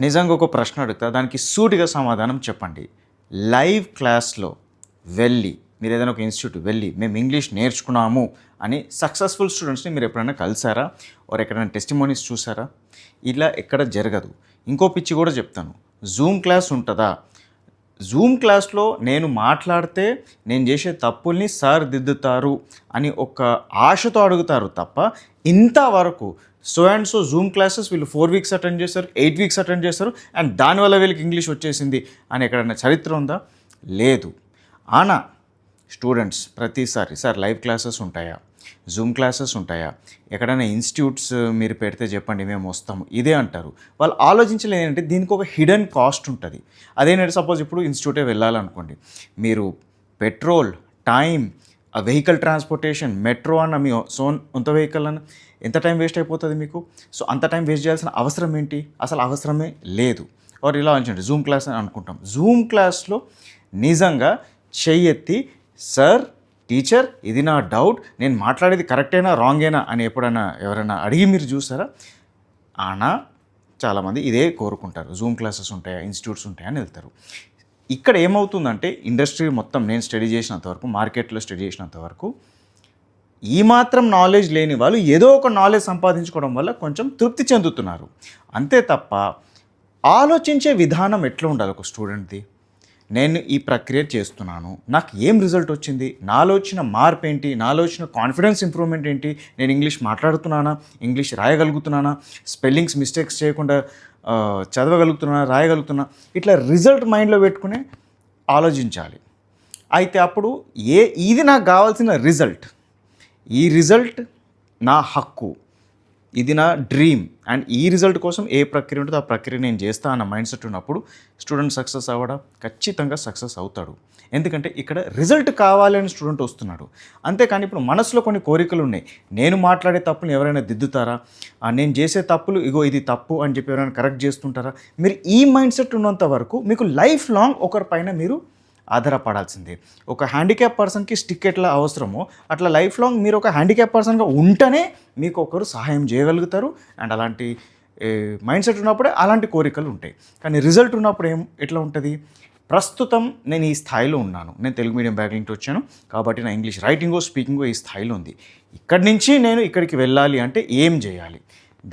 నిజంగా ఒక ప్రశ్న అడుగుతా, దానికి సూటిగా సమాధానం చెప్పండి. లైవ్ క్లాస్లో వెళ్ళి, మీరు ఏదైనా ఒక ఇన్స్టిట్యూట్ వెళ్ళి మేము ఇంగ్లీష్ నేర్చుకున్నాము అని సక్సెస్ఫుల్ స్టూడెంట్స్ని మీరు ఎప్పుడైనా కలిసారా? వారు ఎక్కడైనా టెస్టిమోనీస్ చూసారా? ఇలా ఎక్కడ జరగదు. ఇంకో పిచ్చి కూడా చెప్తాను, జూమ్ క్లాస్ ఉంటుందా? జూమ్ క్లాస్లో నేను మాట్లాడితే నేను చేసే తప్పుల్ని సార్ దిద్దుతారు అని ఒక ఆశతో అడుగుతారు తప్ప, ఇంతవరకు so and so Zoom classes వీళ్ళు 4 వీక్స్ అటెండ్ చేస్తారు, 8 వీక్స్ అటెండ్ చేస్తారు అండ్ దానివల్ల వీళ్ళకి ఇంగ్లీష్ వచ్చేసింది అని ఎక్కడైనా చరిత్ర ఉందా? లేదు. ఆనా స్టూడెంట్స్ ప్రతిసారి సార్ లైవ్ క్లాసెస్ ఉంటాయా, జూమ్ క్లాసెస్ ఉంటాయా, ఎక్కడైనా ఇన్స్టిట్యూట్స్ మీరు పెడితే చెప్పండి మేము వస్తాము, ఇదే అంటారు. వాళ్ళు ఆలోచించలేదు ఏంటంటే దీనికి ఒక హిడెన్ కాస్ట్ ఉంటుంది. అదేంటంటే సపోజ్ ఇప్పుడు ఇన్స్టిట్యూటే వెళ్ళాలనుకోండి, మీరు పెట్రోల్, టైం, ఆ వెహికల్ ట్రాన్స్పోర్టేషన్, మెట్రో అన్న మీ సొంత వెహికల్ అన్న ఎంత టైం వేస్ట్ అయిపోతుంది మీకు. సో అంత టైం వేస్ట్ చేయాల్సిన అవసరం ఏంటి? అసలు అవసరమే లేదు. వారు ఇలా ఆలోచించండి, జూమ్ క్లాస్ అని అనుకుంటాం. జూమ్ క్లాస్లో నిజంగా చెయ్యెత్తి సార్, టీచర్ ఇది నా డౌట్, నేను మాట్లాడేది కరెక్టేనా రాంగేనా అని ఎప్పుడైనా ఎవరైనా అడిగి మీరు చూసారా? ఆనా చాలామంది ఇదే కోరుకుంటారు, జూమ్ క్లాసెస్ ఉంటాయా, ఇన్స్టిట్యూట్స్ ఉంటాయా అని వెళ్తారు. ఇక్కడ ఏమవుతుందంటే ఇండస్ట్రీ మొత్తం నేను స్టడీ చేసినంత వరకు, మార్కెట్లో స్టడీ చేసినంత వరకు, ఈ మాత్రం నాలెడ్జ్ లేని వాళ్ళు ఏదో ఒక నాలెడ్జ్ సంపాదించుకోవడం వల్ల కొంచెం తృప్తి చెందుతున్నారు. అంతే తప్ప ఆలోచించే విధానం ఎట్లా ఉండాలి ఒక స్టూడెంట్ది? నేను ఈ ప్రక్రియ చేస్తున్నాను, నాకు ఏం రిజల్ట్ వచ్చింది, నాలో వచ్చిన మార్పు ఏంటి, నాలో వచ్చిన కాన్ఫిడెన్స్ ఇంప్రూవ్మెంట్ ఏంటి, నేను ఇంగ్లీష్ మాట్లాడుతున్నానా, ఇంగ్లీష్ రాయగలుగుతున్నానా, స్పెల్లింగ్స్ మిస్టేక్స్ చేయకుండా చదవగలుగుతున్నా, రాయగలుగుతున్నా, ఇట్లా రిజల్ట్ మైండ్లో పెట్టుకుని ఆలోచించాలి. అయితే అప్పుడు ఇది నాకు కావాల్సిన రిజల్ట్, ఈ రిజల్ట్ నా హక్కు, ఇది నా డ్రీమ్ అండ్ ఈ రిజల్ట్ కోసం ఏ ప్రక్రియ ఉంటుందో ఆ ప్రక్రియ నేను చేస్తా అన్న మైండ్ సెట్ ఉన్నప్పుడు స్టూడెంట్ సక్సెస్ అవ్వడా? ఖచ్చితంగా సక్సెస్ అవుతాడు. ఎందుకంటే ఇక్కడ రిజల్ట్ కావాలి అని స్టూడెంట్ వస్తున్నాడు. అంతేకాని ఇప్పుడు మనసులో కొన్ని కోరికలు ఉన్నాయి, నేను మాట్లాడే తప్పులు ఎవరైనా దిద్దుతారా, నేను చేసే తప్పులు ఇగో ఇది తప్పు అని చెప్పి ఎవరైనా కరెక్ట్ చేస్తుంటారా? మీరు ఈ మైండ్ సెట్ ఉన్నంత వరకు మీకు లైఫ్ లాంగ్ ఒకరిపైన మీరు ఆధారపడాల్సిందే. ఒక హ్యాండిక్యాప్ పర్సన్కి స్టిక్ ఎట్లా అవసరమో అట్లా లైఫ్ లాంగ్ మీరు ఒక హ్యాండిక్యాప్ పర్సన్గా ఉంటేనే మీకు ఒకరు సహాయం చేయగలుగుతారు. అండ్ అలాంటి మైండ్ సెట్ ఉన్నప్పుడే అలాంటి కోరికలు ఉంటాయి. కానీ రిజల్ట్ ఉన్నప్పుడు ఎట్లా ఉంటుంది? ప్రస్తుతం నేను ఈ స్థాయిలో ఉన్నాను, నేను తెలుగు మీడియం బ్యాక్గ్రౌండ్ వచ్చాను కాబట్టి నా ఇంగ్లీష్ రైటింగో స్పీకింగో ఈ స్థాయిలో ఉంది, ఇక్కడి నుంచి నేను ఇక్కడికి వెళ్ళాలి అంటే ఏం చేయాలి?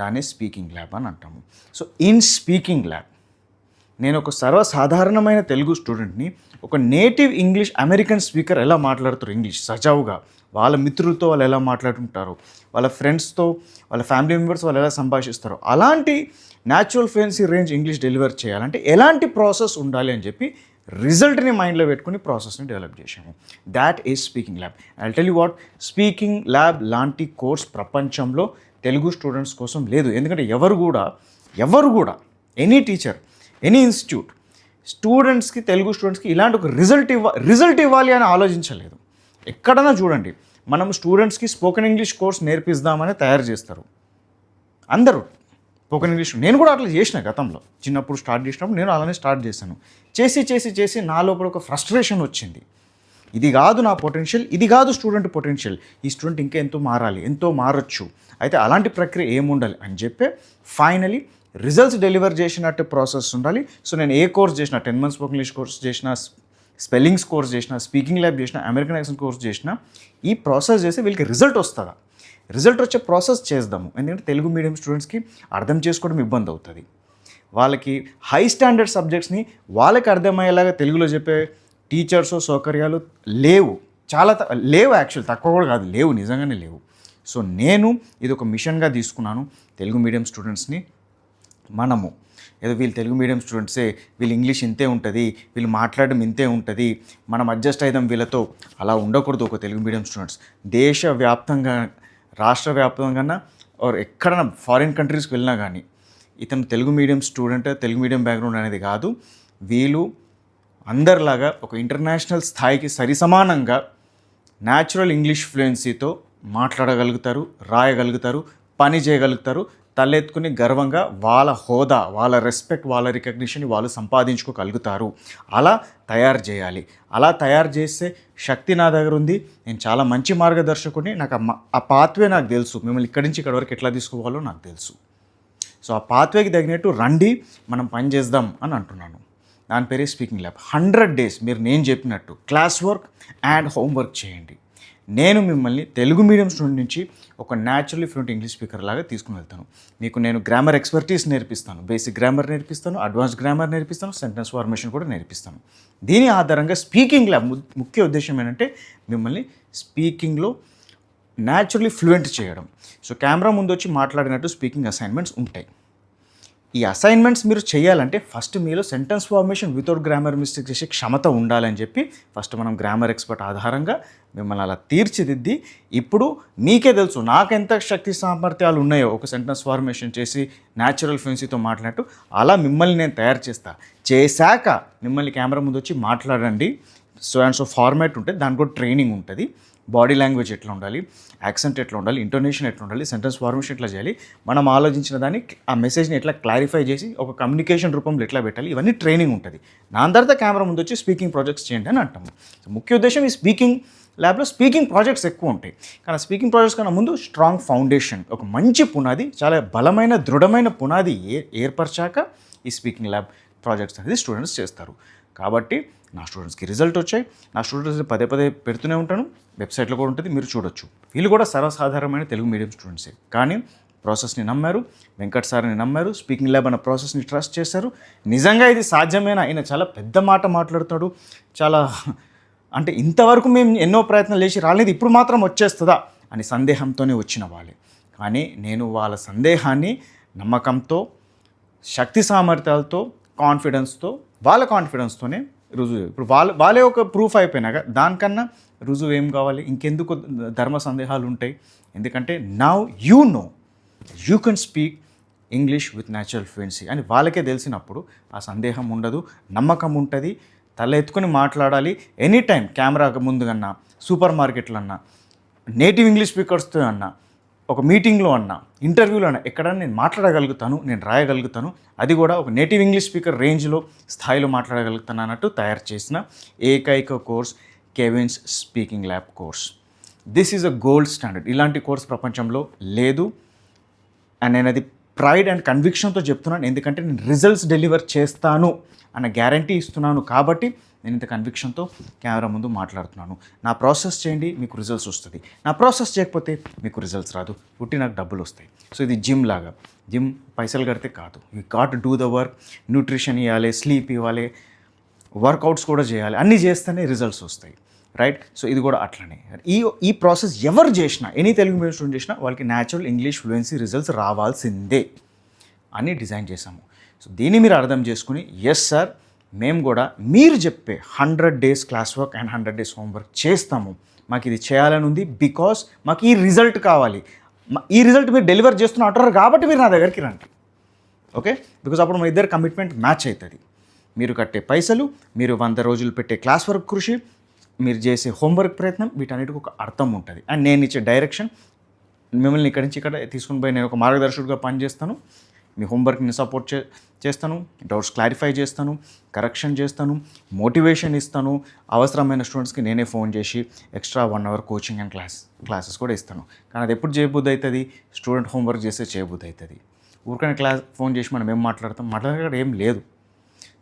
దాన్నే స్పీకింగ్ ల్యాబ్ అని అంటాము. సో ఇన్ స్పీకింగ్ ల్యాబ్ నేను ఒక సర్వసాధారణమైన తెలుగు స్టూడెంట్ని ఒక నేటివ్ ఇంగ్లీష్ అమెరికన్ స్పీకర్ ఎలా మాట్లాడుతారు ఇంగ్లీష్ సజావుగా, వాళ్ళ మిత్రులతో వాళ్ళు ఎలా మాట్లాడుతుంటారో, వాళ్ళ ఫ్రెండ్స్తో, వాళ్ళ ఫ్యామిలీ మెంబర్స్ వాళ్ళు ఎలా సంభాషిస్తారో, అలాంటి natural fluency range English deliver చేయాలంటే ఎలాంటి ప్రాసెస్ ఉండాలి అని చెప్పి రిజల్ట్ని మైండ్లో పెట్టుకుని ప్రాసెస్ని డెవలప్ చేశాము. That is speaking lab. I tell you what, speaking lab లాంటి కోర్స్ ప్రపంచంలో తెలుగు స్టూడెంట్స్ కోసం లేదు. ఎందుకంటే ఎవరు కూడా ఎనీ టీచర్, ఎనీ ఇన్స్టిట్యూట్ స్టూడెంట్స్కి, తెలుగు స్టూడెంట్స్కి ఇలాంటి ఒక రిజల్ట్ ఇవ్వాలి అని ఆలోచించలేదు. ఎక్కడైనా చూడండి, మనం స్టూడెంట్స్కి స్పోకెన్ ఇంగ్లీష్ కోర్స్ నేర్పిద్దామని తయారు చేస్తారు అందరూ. స్పోకెన్ ఇంగ్లీష్ నేను కూడా అట్లా చేసిన గతంలో, చిన్నప్పుడు స్టార్ట్ చేసినప్పుడు నేను అలానే స్టార్ట్ చేశాను. చేసి నా లోపల ఒక ఫ్రస్ట్రేషన్ వచ్చింది. ఇది కాదు నా పొటెన్షియల్, ఇది కాదు స్టూడెంట్ పొటెన్షియల్, ఈ స్టూడెంట్ ఇంకా ఎంతో మారాలి, ఎంతో మారచ్చు, అయితే అలాంటి ప్రక్రియ ఏముండాలి అని చెప్పి ఫైనలీ రిజల్ట్స్ డెలివర్ చేసినట్టు ప్రాసెస్ ఉండాలి. సో నేను ఏ కోర్స్ చేసిన, 10 months స్పోకెన్ ఇంగ్లీష్ కోర్స్ చేసిన, స్పెల్లింగ్స్ కోర్స్ చేసిన, స్పీకింగ్ ల్యాబ్ చేసిన, అమెరికన్ యాక్సెంట్ కోర్స్ చేసిన, ఈ ప్రాసెస్ చేస్తే వీళ్ళకి రిజల్ట్ వస్తుందా? రిజల్ట్ వచ్చే ప్రాసెస్ చేద్దాము. ఎందుకంటే తెలుగు మీడియం స్టూడెంట్స్కి అర్థం చేసుకోవడం ఇబ్బంది అవుతుంది. వాళ్ళకి హై స్టాండర్డ్ సబ్జెక్ట్స్ని వాళ్ళకి అర్థమయ్యేలాగా తెలుగులో చెప్పే టీచర్స్ సౌకర్యాలు లేవు, చాలా లేవు, యాక్చువల్ తక్కువ కూడా కాదు, లేవు, నిజంగానే లేవు. సో నేను ఇది ఒక మిషన్గా తీసుకున్నాను. తెలుగు మీడియం స్టూడెంట్స్ని మనము ఏదో వీళ్ళు తెలుగు మీడియం స్టూడెంట్సే, వీళ్ళు ఇంగ్లీష్ ఇంతే ఉంటుంది, వీళ్ళు మాట్లాడడం ఇంతే ఉంటుంది, మనం అడ్జస్ట్ అయిదాం వీళ్ళతో, అలా ఉండకూడదు. ఒక తెలుగు మీడియం స్టూడెంట్స్ దేశవ్యాప్తంగా, రాష్ట్ర వ్యాప్తంగా ఆర్ ఎక్కడైనా ఫారిన్ కంట్రీస్కి వెళ్ళినా కానీ ఇతను Telugu medium student, Telugu medium background అనేది కాదు, వీళ్ళు అందరిలాగా ఒక ఇంటర్నేషనల్ స్థాయికి సరిసమానంగా న్యాచురల్ ఇంగ్లీష్ ఫ్లూయెన్సీతో మాట్లాడగలుగుతారు, రాయగలుగుతారు, పని చేయగలుగుతారు, తలెత్తుకుని గర్వంగా వాళ్ళ హోదా, వాళ్ళ రెస్పెక్ట్, వాళ్ళ రికగ్నిషన్ వాళ్ళు సంపాదించుకోగలుగుతారు. అలా తయారు చేయాలి. అలా తయారు చేసే శక్తి నా దగ్గర ఉంది. నేను చాలా మంచి మార్గదర్శకుడిని, నాకు ఆ పాత్వే నాకు తెలుసు. మిమ్మల్ని ఇక్కడి నుంచి ఇక్కడి వరకు ఎట్లా తీసుకోవాలో నాకు తెలుసు. సో ఆ పాత్వేకి తగినట్టు రండి, మనం పని చేద్దాం అని అంటున్నాను. దాని పేరే స్పీకింగ్ ల్యాబ్. 100 days మీరు నేను చెప్పినట్టు క్లాస్ వర్క్ అండ్ హోంవర్క్ చేయండి. నేను మిమ్మల్ని తెలుగు మీడియం స్టూడెంట్ నుంచి ఒక న్యాచురల్లీ ఫ్లూయెంట్ ఇంగ్లీష్ స్పీకర్ లాగా తీసుకుని వెళ్తాను. మీకు నేను గ్రామర్ ఎక్స్పర్టీస్ నేర్పిస్తాను, బేసిక్ గ్రామర్ నేర్పిస్తాను, అడ్వాన్స్ గ్రామర్ నేర్పిస్తాను, సెంటెన్స్ ఫార్మేషన్ కూడా నేర్పిస్తాను. దీని ఆధారంగా స్పీకింగ్ ల్యాబ్ ముఖ్య ఉద్దేశం ఏంటంటే మిమ్మల్ని స్పీకింగ్లో న్యాచురల్లీ ఫ్లూయెంట్ చేయడం. సో కెమెరా ముందు వచ్చి మాట్లాడినట్టు స్పీకింగ్ అసైన్మెంట్స్ ఉంటాయి. ఈ అసైన్మెంట్స్ మీరు చేయాలంటే ఫస్ట్ మీలో sentence formation without grammar mistake చేసే క్షమత ఉండాలని చెప్పి ఫస్ట్ మనం గ్రామర్ ఎక్స్పర్ట్ ఆధారంగా మిమ్మల్ని అలా తీర్చిదిద్ది, ఇప్పుడు మీకే తెలుసు నాకెంత శక్తి సామర్థ్యాలు ఉన్నాయో ఒక సెంటెన్స్ ఫార్మేషన్ చేసి న్యాచురల్ ఫ్లూయెన్సీతో మాట్లాడినట్టు అలా మిమ్మల్ని నేను తయారు చేశాక మిమ్మల్ని కెమెరా ముందు వచ్చి మాట్లాడండి. సో అండ్ సో ఫార్మాట్ ఉంటుంది, దానికి కూడా ట్రైనింగ్ ఉంటుంది. బాడీ లాంగ్వేజ్ ఎట్లా ఉండాలి, యాక్సెంట్ ఎట్లా ఉండాలి, ఇంటోనేషన్ ఎట్లా ఉండాలి, సెంటెన్స్ ఫార్మేషన్ ఎట్లా చేయాలి, మనం ఆలోచించిన దాన్ని ఆ మెసేజ్ని ఎట్లా క్లారిఫై చేసి ఒక కమ్యూనికేషన్ రూపంలో ఎట్లా పెట్టాలి, ఇవన్నీ ట్రైనింగ్ ఉంటుంది. నా తర్వాత కెమెరా ముందు వచ్చి స్పీకింగ్ ప్రాజెక్ట్స్ చేయండి అని అంటాము. ముఖ్య ఉద్దేశం ఈ స్పీకింగ్ ల్యాబ్లో స్పీకింగ్ ప్రాజెక్ట్స్ ఎక్కువ ఉంటాయి. కానీ స్పీకింగ్ ప్రాజెక్ట్స్ కన్నా ముందు స్ట్రాంగ్ ఫౌండేషన్, ఒక మంచి పునాది, చాలా బలమైన దృఢమైన పునాది ఏర్పరచాక ఈ స్పీకింగ్ ల్యాబ్ ప్రాజెక్ట్స్ అనేది స్టూడెంట్స్ చేస్తారు. కాబట్టి నా స్టూడెంట్స్కి రిజల్ట్ వచ్చాయి. నా స్టూడెంట్స్ని పదే పదే పెడుతూనే ఉంటాను, వెబ్సైట్లో కూడా ఉంటుంది, మీరు చూడొచ్చు. వీళ్ళు కూడా సర్వసాధారణమైన తెలుగు మీడియం స్టూడెంట్సే, కానీ ప్రాసెస్ని నమ్మారు, వెంకట్ సార్ని నమ్మారు, స్పీకింగ్ ల్యాబ్ అన్న ప్రాసెస్ని ట్రస్ట్ చేశారు. నిజంగా ఇది సాధ్యమేనా, ఆయన చాలా పెద్ద మాట మాట్లాడుతాడు, చాలా అంటే ఇంతవరకు మేము ఎన్నో ప్రయత్నాలు చేసి రాలేదు, ఇప్పుడు మాత్రం వచ్చేస్తుందా అని సందేహంతోనే వచ్చిన వాళ్ళే. కానీ నేను వాళ్ళ సందేహాన్ని నమ్మకంతో, శక్తి సామర్థ్యాలతో, వాళ్ళ కాన్ఫిడెన్స్తోనే రుజువు. ఇప్పుడు వాళ్ళే ఒక ప్రూఫ్ అయిపోయినాక దానికన్నా రుజువు ఏం కావాలి, ఇంకెందుకు ధర్మ సందేహాలు ఉంటాయి. ఎందుకంటే now you can speak English with natural fluency అని వాళ్ళకే తెలిసినప్పుడు ఆ సందేహం ఉండదు, నమ్మకం ఉంటుంది. తల ఎత్తుకొని మాట్లాడాలి ఎనీ టైం, కెమెరా ముందు కన్నా, సూపర్ మార్కెట్లో అన్నా, నేటివ్ ఇంగ్లీష్ స్పీకర్స్తో అన్నా, ఒక మీటింగ్లో అన్నా, ఇంటర్వ్యూలో అన్నా, ఎక్కడన్నా నేను మాట్లాడగలుగుతాను, నేను రాయగలుగుతాను, అది కూడా ఒక నేటివ్ ఇంగ్లీష్ స్పీకర్ రేంజ్లో స్థాయిలో మాట్లాడగలుగుతాను అన్నట్టు తయారు చేసిన ఏకైక course Kevin's speaking lab course. This is a gold standard. ఇలాంటి కోర్స్ ప్రపంచంలో లేదు. అండ్ నేను అది ప్రైడ్ అండ్ కన్విక్షన్తో చెప్తున్నాను, ఎందుకంటే నేను రిజల్ట్స్ డెలివర్ చేస్తాను అన్న గ్యారంటీ ఇస్తున్నాను. కాబట్టి నేను ఇంత కన్విక్షన్తో కెమెరా ముందు మాట్లాడుతున్నాను. నా ప్రాసెస్ చేయండి, మీకు రిజల్ట్స్ వస్తుంది. నా ప్రాసెస్ చేయకపోతే మీకు రిజల్ట్స్ రాదు, పుట్టి నాకు డబ్బులు వస్తాయి. సో ఇది జిమ్ లాగా, జిమ్ పైసలు కడితే కాదు, you got do the work. Nutrition ఇవ్వాలి, స్లీప్ ఇవ్వాలి, వర్కౌట్స్ కూడా చేయాలి, అన్నీ చేస్తేనే రిజల్ట్స్ వస్తాయి, రైట్? సో ఇది కూడా అట్లనే. ఈ ప్రాసెస్ ఎవరు చేసినా, ఎనీ తెలుగు మీడియం స్టూడెంట్ చేసినా వాళ్ళకి న్యాచురల్ ఇంగ్లీష్ ఫ్లూయెన్సీ రిజల్ట్స్ రావాల్సిందే అని డిజైన్ చేశాము. సో దీన్ని మీరు అర్థం చేసుకుని, ఎస్ సార్ మేము కూడా మీరు చెప్పే 100 days class work and 100 days homework చేస్తాము, మాకు ఇది చేయాలని ఉంది, బికాస్ మాకు ఈ రిజల్ట్ కావాలి, ఈ రిజల్ట్ మీరు డెలివర్ చేస్తున్న అంటారు కాబట్టి మీరు నా దగ్గరికి రండి. ఓకే, బికాస్ అప్పుడు మన ఇద్దరు కమిట్మెంట్ మ్యాచ్ అవుతుంది. మీరు కట్టే పైసలు, మీరు 100 రోజులు పెట్టే క్లాస్ వర్క్ కృషి, మీరు చేసే హోంవర్క్ ప్రయత్నం, వీటన్నిటికి ఒక అర్థం ఉంటుంది. అండ్ నేను ఇచ్చే డైరెక్షన్, మిమ్మల్ని ఇక్కడి నుంచి ఇక్కడ తీసుకుని పోయి నేను ఒక మార్గదర్శకుడిగా పనిచేస్తాను. మీ హోంవర్క్ని సపోర్ట్ చేస్తాను, డౌట్స్ క్లారిఫై చేస్తాను, కరెక్షన్ చేస్తాను, మోటివేషన్ ఇస్తాను. అవసరమైన స్టూడెంట్స్కి నేనే ఫోన్ చేసి extra 1 hour coaching and classes కూడా ఇస్తాను. కానీ అది ఎప్పుడు చేయబుద్ధి అవుతుంది, స్టూడెంట్ హోంవర్క్ చేస్తే చేయబుద్ధి అవుతుంది. ఊరికనే మనం ఏం మాట్లాడడం ఏం లేదు.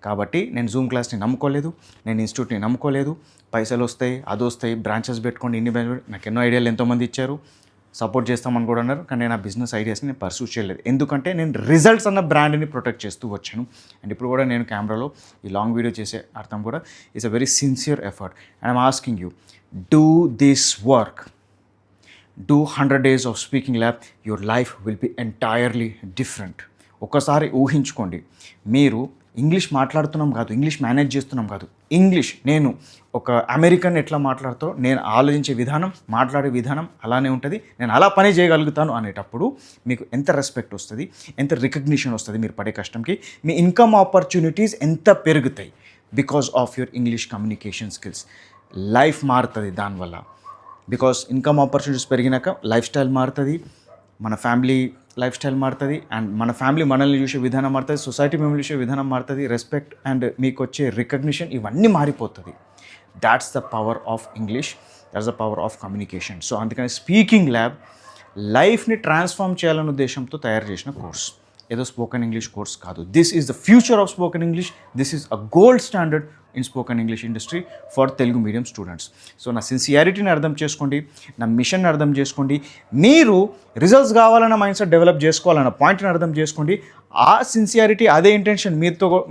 కాబట్టి నేను జూమ్ క్లాస్ని నమ్ముకోలేదు, నేను ఇన్స్టిట్యూట్ని నమ్ముకోలేదు. పైసలు వస్తాయి, అది వస్తాయి, బ్రాంచెస్ పెట్టుకోండి, ఇన్ని బ్రాంచెస్, నాకు ఎన్నో ఐడియాలు ఎంతోమంది ఇచ్చారు, సపోర్ట్ చేస్తామని కూడా అన్నారు. కానీ నేను ఆ బిజినెస్ ఐడియాస్ని నేను పర్సూ చేయలేదు, ఎందుకంటే నేను రిజల్ట్స్ అన్న బ్రాండ్ని ప్రొటెక్ట్ చేస్తూ వచ్చాను. అండ్ ఇప్పుడు కూడా నేను కెమెరాలో ఈ లాంగ్ వీడియో చేసే అర్థం కూడా it's a very sincere effort. And I'm asking you, do this work, do 100 days of speaking lab, your life will be entirely different. ఒకసారి ఊహించుకోండి, మీరు ఇంగ్లీష్ మాట్లాడుతున్నాం కాదు, ఇంగ్లీష్ మేనేజ్ చేస్తున్నాం కాదు, ఇంగ్లీష్ నేను ఒక అమెరికన్ ఎట్లా మాట్లాడుతో, నేను ఆలోచించే విధానం, మాట్లాడే విధానం అలానే ఉంటుంది, నేను అలా పని చేయగలుగుతాను అనేటప్పుడు మీకు ఎంత రెస్పెక్ట్ వస్తుంది, ఎంత రికగ్నిషన్ వస్తుంది, మీరు పడే కష్టంకి మీ ఇన్కమ్ ఆపర్చునిటీస్ ఎంత పెరుగుతాయి because of your English communication skills. Life మారుతుంది దానివల్ల, బికాస్ ఇన్కమ్ ఆపర్చునిటీస్ పెరిగినాక లైఫ్ స్టైల్ మారుతుంది, మన ఫ్యామిలీ లైఫ్ స్టైల్ మారుతుంది, అండ్ మన ఫ్యామిలీ మనల్ని చూసే విధానం మారుతుంది, సొసైటీ మిమ్మల్ని చూసే విధానం మారుతుంది, రెస్పెక్ట్ అండ్ మీకు వచ్చే రికగ్నిషన్ ఇవన్నీ మారిపోతుంది. That's the power of English, that's the power of communication. So అందుకని స్పీకింగ్ ల్యాబ్ లైఫ్ని ట్రాన్స్ఫార్మ్ చేయాలనే ఉద్దేశంతో తయారు చేసిన కోర్స్. ఏదో స్పోకెన్ ఇంగ్లీష్ కోర్స్ కాదు. This is the future of spoken English. This is a gold standard in spoken English industry for Telugu medium students. So నా సిన్సియారిటీని అర్థం చేసుకోండి, నా మిషన్ అర్థం చేసుకోండి, మీరు రిజల్ట్స్ కావాలన్న మైండ్ సెట్ డెవలప్ చేసుకోవాలన్న పాయింట్ని అర్థం చేసుకోండి. ఆ సిన్సియారిటీ, అదే ఇంటెన్షన్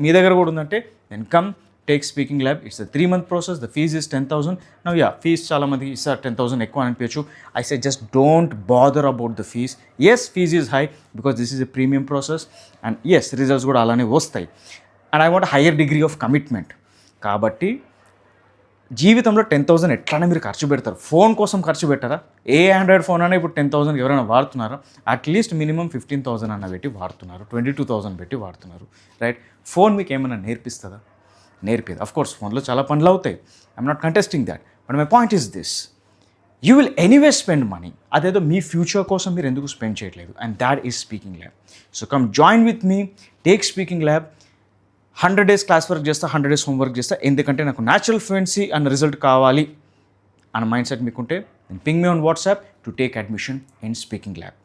మీ దగ్గర కూడా ఉందంటే then come take speaking lab. It's a 3-month process. The fees is 10,000. Now fees చాలా మందికి సార్ 10,000 ఎక్కువ అనిపించచ్చు. I say just don't bother about the fees. Yes, fees is high because this is a premium process, and yes, results కూడా అలానే వస్తాయి. And I want a higher degree of commitment. కాబట్టి జీవితంలో 10,000 ఎట్లనే మీరు ఖర్చు పెడతారు. ఫోన్ కోసం ఖర్చు పెట్టారా? ఏ ఆండ్రాయిడ్ ఫోన్ అయినా ఇప్పుడు 10,000 ఎవరైనా వాడుతున్నారా? అట్లీస్ట్ మినిమం 15,000 అన్న పెట్టి వాడుతున్నారు, 22,000 పెట్టి వాడుతున్నారు, రైట్? ఫోన్ మీకు ఏమైనా నేర్పిస్తుందా? నేర్పేది. అఫ్ కోర్స్ ఫోన్లో చాలా పనులు అవుతాయి. I'm not contesting that, but my point is this: you will anyway spend money. అదేదో మీ ఫ్యూచర్ కోసం మీరు ఎందుకు స్పెండ్ చేయట్లేదు? And that is speaking lab. So come join with me, take speaking lab. 100 days class work చేస్తా, 100 days homework చేస్తా. ఎందుకంటే నాకు natural fluency and result కావాలి అన్న మైండ్ సెట్ మీకుంటే ping me on WhatsApp to take admission in speaking lab.